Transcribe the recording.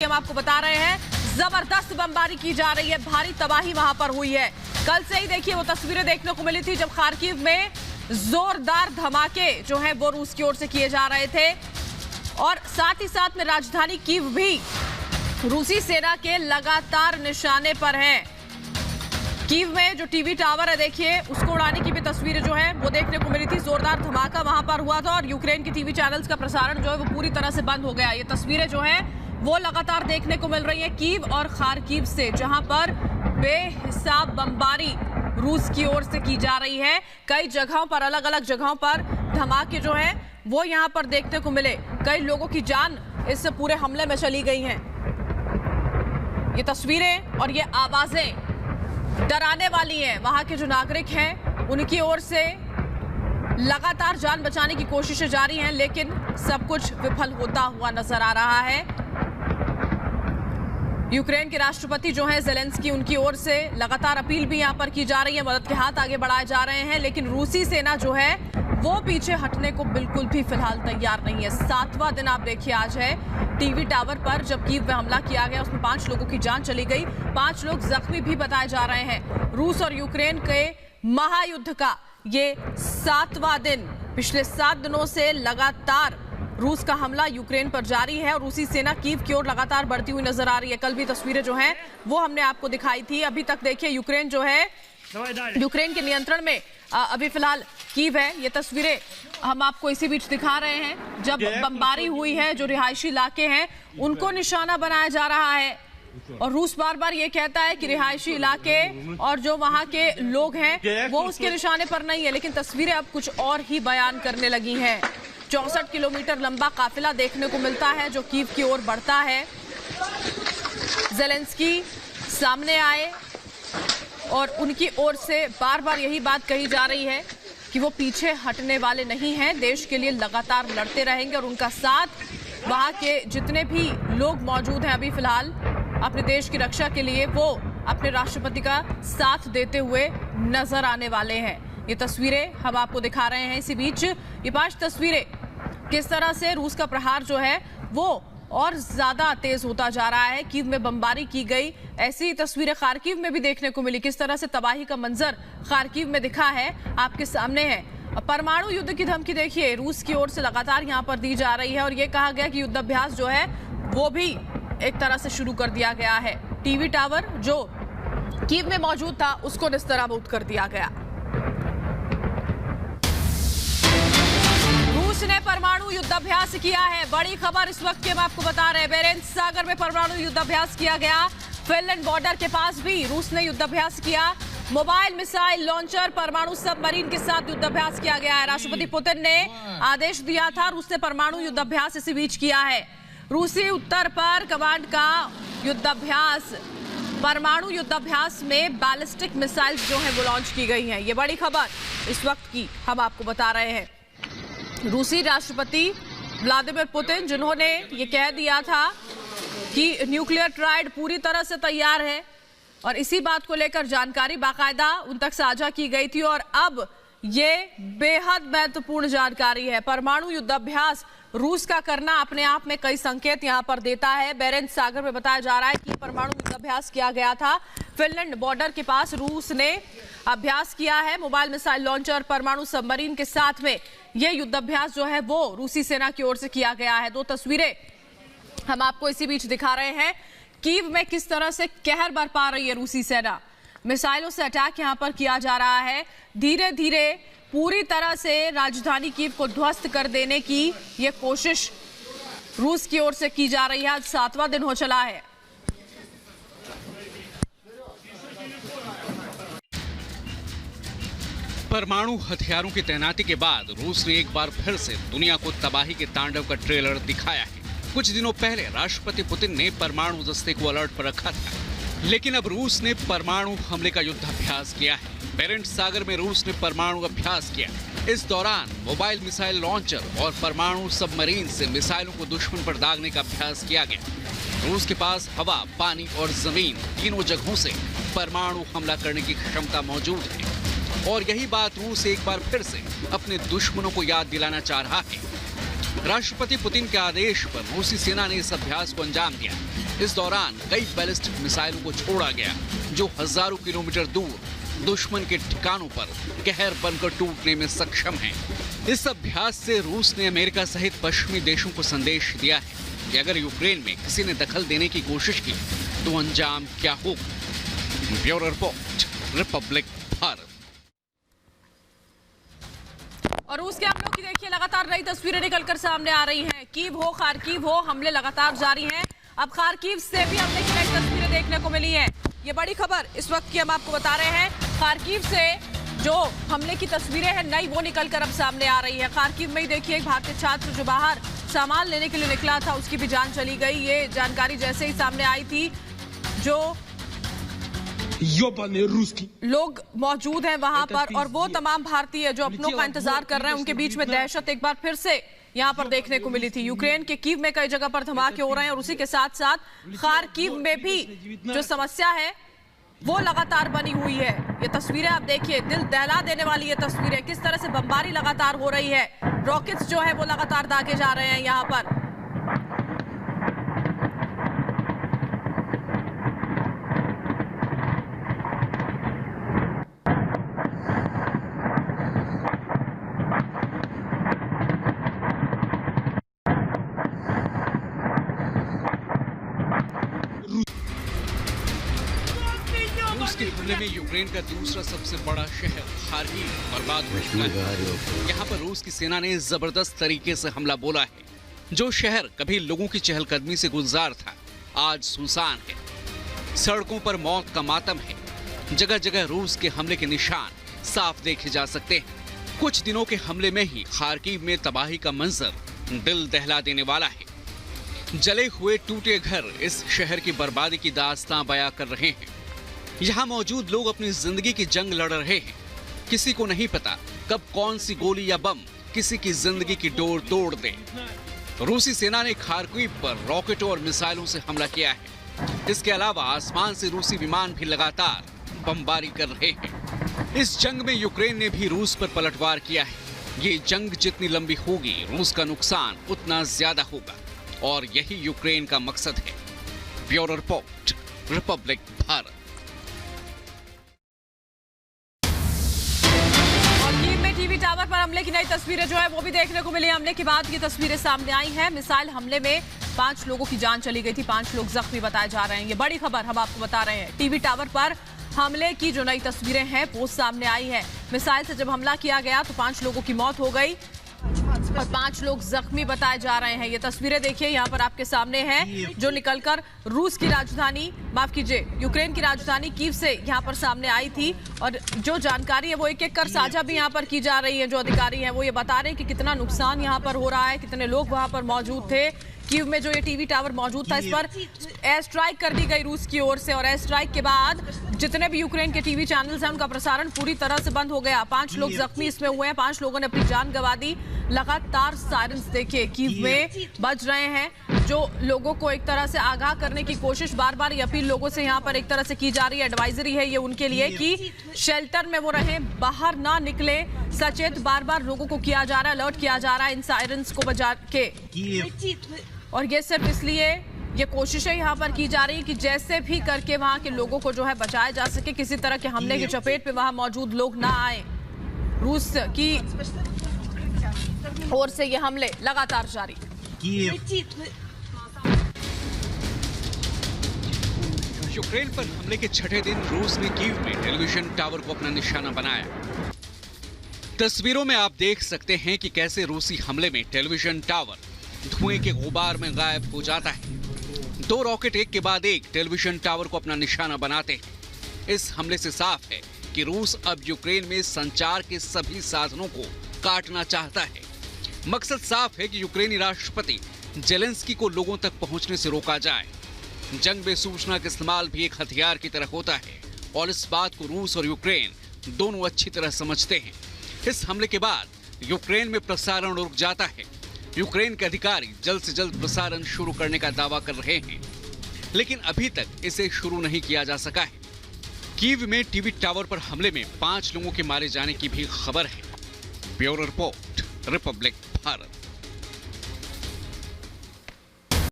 हम आपको बता रहे हैं जबरदस्त बमबारी की जा रही है, भारी तबाही वहां पर हुई है। कल से ही देखिए वो तस्वीरें देखने को मिली थी जब खार्किव में जोरदार धमाके जो है वो रूस की ओर से किए जा रहे थे और साथ ही साथ में राजधानी कीव भी रूसी सेना के लगातार निशाने पर है। कीव में जो टीवी टावर है देखिए उसको उड़ाने की भी तस्वीरें जो है वो देखने को मिली थी। जोरदार धमाका वहां पर हुआ था और यूक्रेन की टीवी चैनल्स का प्रसारण जो है वो पूरी तरह से बंद हो गया। ये तस्वीरें जो है वो लगातार देखने को मिल रही है कीव और खार्किव से, जहां पर बेहिसाब बमबारी रूस की ओर से की जा रही है। कई जगहों पर, अलग अलग जगहों पर धमाके जो है वो यहां पर देखने को मिले। कई लोगों की जान इस पूरे हमले में चली गई हैं। ये तस्वीरें और ये आवाजें डराने वाली हैं। वहां के जो नागरिक हैं उनकी ओर से लगातार जान बचाने की कोशिशें जारी हैं, लेकिन सब कुछ विफल होता हुआ नजर आ रहा है। यूक्रेन के राष्ट्रपति जो हैं ज़ेलेंस्की, उनकी ओर से लगातार अपील भी यहां पर की जा रही है, मदद के हाथ आगे बढ़ाए जा रहे हैं, लेकिन रूसी सेना जो है वो पीछे हटने को बिल्कुल भी फिलहाल तैयार नहीं है। 7वां दिन आप देखिए आज है। टीवी टावर पर जब कीव में हमला किया गया उसमें 5 लोगों की जान चली गई, 5 लोग जख्मी भी बताए जा रहे हैं। रूस और यूक्रेन के महायुद्ध का ये 7वां दिन, पिछले 7 दिनों से लगातार रूस का हमला यूक्रेन पर जारी है और रूसी सेना कीव की ओर लगातार बढ़ती हुई नजर आ रही है। कल भी तस्वीरें जो हैं वो हमने आपको दिखाई थी। अभी तक देखिए यूक्रेन जो है, यूक्रेन के नियंत्रण में अभी फिलहाल कीव है। ये तस्वीरें हम आपको इसी बीच दिखा रहे हैं जब बमबारी हुई है। जो रिहायशी इलाके हैं उनको निशाना बनाया जा रहा है और रूस बार बार ये कहता है कि रिहायशी इलाके और जो वहां के लोग हैं वो उसके निशाने पर नहीं है, लेकिन तस्वीरें अब कुछ और ही बयान करने लगी हैं। 64 किलोमीटर लंबा काफिला देखने को मिलता है जो कीव की ओर बढ़ता है। ज़ेलेंस्की सामने आए और उनकी ओर से बार बार यही बात कही जा रही है कि वो पीछे हटने वाले नहीं हैं, देश के लिए लगातार लड़ते रहेंगे और उनका साथ वहां के जितने भी लोग मौजूद हैं अभी फिलहाल अपने देश की रक्षा के लिए, वो अपने राष्ट्रपति का साथ देते हुए नजर आने वाले हैं। ये तस्वीरें हम आपको दिखा रहे हैं। इसी बीच ये 5 तस्वीरें किस तरह से रूस का प्रहार जो है वो और ज्यादा तेज होता जा रहा है। कीव में बमबारी की गई, ऐसी तस्वीरें खार्किव में भी देखने को मिली। किस तरह से तबाही का मंजर खार्किव में दिखा है आपके सामने है। परमाणु युद्ध की धमकी देखिए रूस की ओर से लगातार यहाँ पर दी जा रही है और ये कहा गया कि युद्धाभ्यास जो है वो भी एक तरह से शुरू कर दिया गया है। टीवी टावर जो कीव में मौजूद था उसको निस्तराबूद कर दिया गया। रूस ने परमाणु युद्धाभ्यास किया है। बड़ी खबर इस वक्त की हम आपको बता रहे हैं। बेरेंट्स सागर में परमाणु युद्धाभ्यास किया गया। फिनलैंड बॉर्डर के पास भी रूस ने युद्धाभ्यास किया। मोबाइल मिसाइल लॉन्चर, परमाणु सबमरीन के साथ युद्धाभ्यास किया गया है। राष्ट्रपति पुतिन ने आदेश दिया था, रूस ने परमाणु युद्धाभ्यास इसी बीच किया है। रूसी उत्तर पर कमांड का युद्धाभ्यास, परमाणु युद्धाभ्यास में बैलिस्टिक मिसाइल्स जो है वो लॉन्च की गई हैं। ये बड़ी खबर इस वक्त की हम आपको बता रहे हैं। रूसी राष्ट्रपति व्लादिमीर पुतिन जिन्होंने ये कह दिया था कि न्यूक्लियर ट्रायड पूरी तरह से तैयार है और इसी बात को लेकर जानकारी बाकायदा उन तक साझा की गई थी और अब ये बेहद महत्वपूर्ण जानकारी है। परमाणु युद्धाभ्यास रूस का करना अपने आप में कई संकेत यहां पर देता है। बेरेंट्स सागर में बताया जा रहा है कि परमाणु युद्धाभ्यास किया गया था। फिनलैंड बॉर्डर के पास रूस ने अभ्यास किया है। मोबाइल मिसाइल लॉन्चर, परमाणु सबमरीन के साथ में यह युद्धाभ्यास जो है वो रूसी सेना की ओर से किया गया है। 2 तस्वीरें हम आपको इसी बीच दिखा रहे हैं। कीव में किस तरह से कहर बरपा रही है रूसी सेना। मिसाइलों से अटैक यहां पर किया जा रहा है। धीरे धीरे पूरी तरह से राजधानी कीव को ध्वस्त कर देने की यह कोशिश रूस की ओर से की जा रही है। आज 7वां दिन हो चला है। परमाणु हथियारों की तैनाती के बाद रूस ने एक बार फिर से दुनिया को तबाही के तांडव का ट्रेलर दिखाया है। कुछ दिनों पहले राष्ट्रपति पुतिन ने परमाणु दस्ते को अलर्ट पर रखा था, लेकिन अब रूस ने परमाणु हमले का युद्धाभ्यास किया है। बेरेंट्स सागर में रूस ने परमाणु अभ्यास किया। इस दौरान मोबाइल मिसाइल लॉन्चर और परमाणु सबमरीन से मिसाइलों को दुश्मन पर दागने का अभ्यास किया गया। रूस के पास हवा, पानी और जमीन तीनों जगहों से परमाणु हमला करने की क्षमता मौजूद है और यही बात रूस एक बार फिर से अपने दुश्मनों को याद दिलाना चाह रहा है। राष्ट्रपति पुतिन के आदेश पर रूसी सेना ने इस अभ्यास को अंजाम दिया। इस दौरान कई बैलिस्टिक मिसाइलों को छोड़ा गया जो हजारों किलोमीटर दूर दुश्मन के ठिकानों पर कहर बनकर टूटने में सक्षम हैं। इस अभ्यास से रूस ने अमेरिका सहित पश्चिमी देशों को संदेश दिया है कि अगर यूक्रेन में किसी ने दखल देने की कोशिश की तो अंजाम क्या होगा। Bureau report, Republic Bharat. और रूस के हमलों की देखिए लगातार नई तस्वीरें निकलकर सामने आ रही हैं। कीव हो, खार्किव हो, हमले लगातार जारी हैं। अब खार्किव से भी हमले की नई तस्वीरें देखने को मिली हैं। ये बड़ी खबर इस वक्त की हम आपको बता रहे हैं। खार्किव से जो हमले की तस्वीरें हैं नई, वो निकलकर अब सामने आ रही है। खार्किव में ही देखिए एक भारतीय छात्र जो बाहर सामान लेने के लिए निकला था, उसकी भी जान चली गई। ये जानकारी जैसे ही सामने आई थी, जो लोग मौजूद हैं वहां पर और वो तमाम भारतीय जो अपनों का इंतजार कर रहे हैं, उनके बीच में दहशत एक बार फिर से यहां पर देखने को मिली थी। यूक्रेन के कीव में कई जगह पर धमाके हो रहे हैं और उसी के साथ साथ खार्किव में भी जो समस्या है वो लगातार बनी हुई है। ये तस्वीरें आप देखिए, दिल दहला देने वाली ये तस्वीरें, किस तरह से बमबारी लगातार हो रही है। रॉकेट्स जो है वो लगातार दागे जा रहे हैं यहां पर। के हमले में यूक्रेन का दूसरा सबसे बड़ा शहर खार्किव बर्बाद हो चुका है। यहाँ पर रूस की सेना ने जबरदस्त तरीके से हमला बोला है। जो शहर कभी लोगों की चहलकदमी से गुलजार था, आज सुनसान है। सड़कों पर मौत का मातम है। जगह जगह रूस के हमले के निशान साफ देखे जा सकते हैं। कुछ दिनों के हमले में ही खार्किव में तबाही का मंजर दिल दहला देने वाला है। जले हुए टूटे घर इस शहर की बर्बादी की दास्तां बयां कर रहे हैं। यहाँ मौजूद लोग अपनी जिंदगी की जंग लड़ रहे हैं। किसी को नहीं पता कब कौन सी गोली या बम किसी की जिंदगी की डोर तोड़ दे। रूसी सेना ने खार्किव पर रॉकेटों और मिसाइलों से हमला किया है। इसके अलावा आसमान से रूसी विमान भी लगातार बमबारी कर रहे हैं। इस जंग में यूक्रेन ने भी रूस पर पलटवार किया है। ये जंग जितनी लंबी होगी, रूस का नुकसान उतना ज्यादा होगा और यही यूक्रेन का मकसद है। Bureau report, Republic Bharat. TV tower पर हमले की नई तस्वीरें जो है वो भी देखने को मिली। हमले के बाद ये तस्वीरें सामने आई हैं। मिसाइल हमले में 5 लोगों की जान चली गई थी, 5 लोग जख्मी बताए जा रहे हैं। ये बड़ी खबर हम आपको बता रहे हैं। टीवी टावर पर हमले की जो नई तस्वीरें हैं वो सामने आई है। मिसाइल से जब हमला किया गया तो 5 लोगों की मौत हो गई और 5 लोग जख्मी बताए जा रहे हैं। ये तस्वीरें देखिए यहाँ पर आपके सामने हैं, जो निकलकर रूस की राजधानी, माफ कीजिए, यूक्रेन की राजधानी कीव से यहाँ पर सामने आई थी। और जो जानकारी है वो एक एक कर साझा भी यहाँ पर की जा रही है। जो अधिकारी हैं वो ये बता रहे हैं कि कितना नुकसान यहाँ पर हो रहा है, कितने लोग वहाँ पर मौजूद थे। कीव में जो ये टीवी टावर मौजूद था, इस पर एयर स्ट्राइक कर दी गई रूस की ओर से और एयर स्ट्राइक के बाद जितने भी यूक्रेन के टीवी चैनल्स हैं उनका प्रसारण पूरी तरह से बंद हो गया। 5 लोग जख्मी इसमें हुए हैं, 5 लोगों ने अपनी जान गंवा दी। लगातार सायरन्स देखिए कीव में बज रहे हैं, जो लोगों को एक तरह से आगाह करने की कोशिश, बार बार ये अपील लोगों से यहाँ पर एक तरह से की जा रही है। एडवाइजरी है ये उनके लिए कि शेल्टर में वो रहें, बाहर ना निकले। सचेत बार बार लोगों को किया जा रहा है, अलर्ट किया जा रहा है इन सायरन्स को बजा के। और ये सिर्फ इसलिए ये कोशिशें यहाँ पर की जा रही है कि जैसे भी करके वहाँ के लोगों को जो है बचाया जा सके, किसी तरह के हमले की चपेट में वहाँ मौजूद लोग ना आए। रूस की ओर से ये हमले लगातार जारी। यूक्रेन पर हमले के छठे दिन रूस ने कीव में टेलीविजन टावर को अपना निशाना बनाया। तस्वीरों में आप देख सकते हैं कि कैसे रूसी हमले में टेलीविजन टावर धुएं के गुबार में गायब हो जाता है। 2 रॉकेट एक के बाद एक टेलीविजन टावर को अपना निशाना बनाते हैं। इस हमले से साफ है कि रूस अब यूक्रेन में संचार के सभी साधनों को काटना चाहता है। मकसद साफ है कि यूक्रेनी राष्ट्रपति जेलेंस्की को लोगों तक पहुंचने से रोका जाए। जंग में सूचना का इस्तेमाल भी एक हथियार की तरह होता है और इस बात को रूस और यूक्रेन दोनों अच्छी तरह समझते हैं। इस हमले के बाद यूक्रेन में प्रसारण रुक जाता है। यूक्रेन के अधिकारी जल्द से जल्द प्रसारण शुरू करने का दावा कर रहे हैं, लेकिन अभी तक इसे शुरू नहीं किया जा सका है। कीव में टीवी टावर पर हमले में 5 लोगों के मारे जाने की भी खबर है। Bureau report, Republic Bharat.